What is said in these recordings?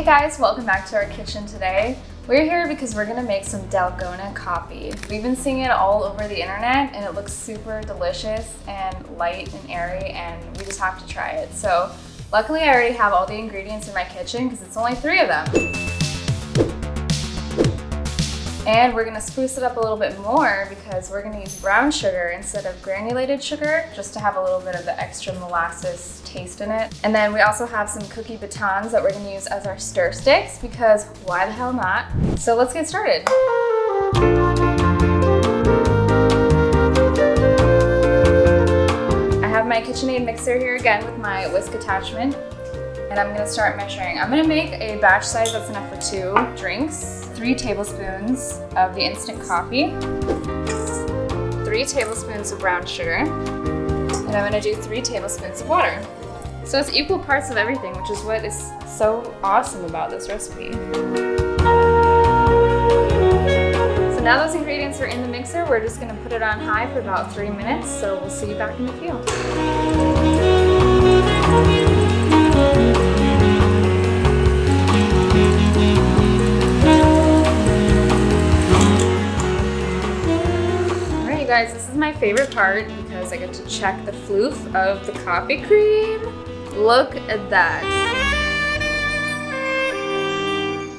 guys, welcome back to our kitchen today. We're here because we're gonna make some Dalgona coffee. We've been seeing it all over the internet and it looks super delicious and light and airy, and we just have to try it. So luckily I already have all the ingredients in my kitchen because it's only 3 of them. And we're gonna spruce it up a little bit more because we're gonna use brown sugar instead of granulated sugar, just to have a little bit of the extra molasses taste in it. And then we also have some cookie batons that we're gonna use as our stir sticks because why the hell not? So let's get started. I have my KitchenAid mixer here again with my whisk attachment. And I'm gonna start measuring. I'm gonna make a batch size that's enough for 2 drinks. 3 tablespoons of the instant coffee, 3 tablespoons of brown sugar, and I'm gonna do 3 tablespoons of water. So it's equal parts of everything, which is what is so awesome about this recipe. So now those ingredients are in the mixer, we're just gonna put it on high for about 3 minutes, so we'll see you back in a few. Guys, this is my favorite part because I get to check the fluff of the coffee cream. Look at that.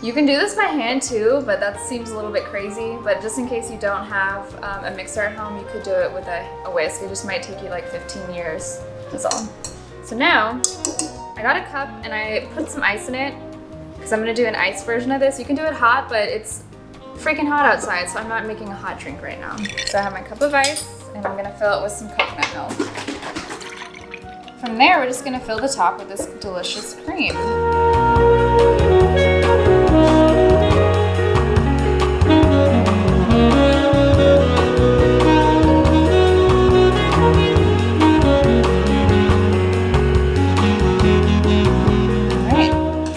You can do this by hand too, but that seems a little bit crazy. But just in case you don't have a mixer at home, you could do it with a whisk. It just might take you like 15 years, that's all. So now, I got a cup and I put some ice in it because I'm gonna do an ice version of this. You can do it hot, but it's freaking hot outside, so I'm not making a hot drink right now. So I have my cup of ice and I'm gonna fill it with some coconut milk. From there, we're just gonna fill the top with this delicious cream.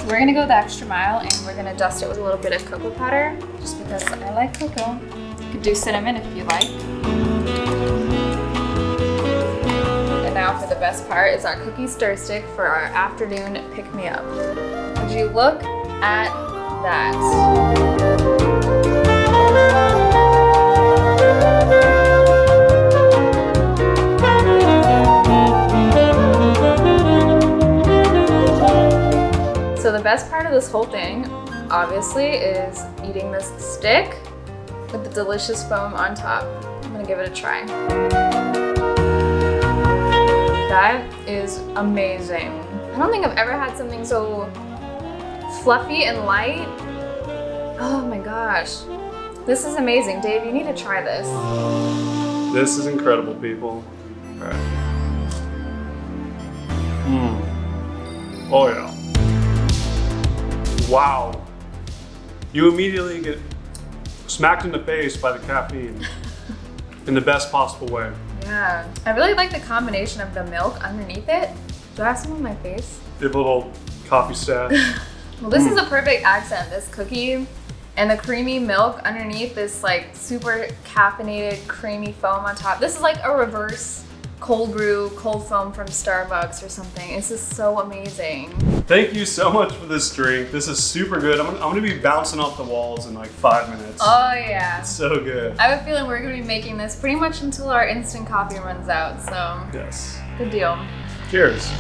We're gonna go the extra mile and we're gonna dust it with a little bit of cocoa powder, just because I like cocoa. You could do cinnamon if you like. And now for the best part is our cookie stir stick for our afternoon pick-me-up. Would you look at that? So the best part of this whole thing, obviously, is eating this stick with the delicious foam on top. I'm gonna give it a try. That is amazing. I don't think I've ever had something so fluffy and light. Oh my gosh. This is amazing. Dave, you need to try this. This is incredible, people. All right. Oh yeah. Wow. You immediately get smacked in the face by the caffeine in the best possible way. Yeah. I really like the combination of the milk underneath it. Do I have some on my face? You have a little coffee stash. Well, this is a perfect accent, this cookie and the creamy milk underneath this like super caffeinated creamy foam on top. This is like a reverse cold brew, cold foam from Starbucks or something. This is so amazing. Thank you so much for this drink. This is super good. I'm gonna be bouncing off the walls in like 5 minutes. Oh yeah. It's so good. I have a feeling we're gonna be making this pretty much until our instant coffee runs out, so. Yes. Good deal. Cheers.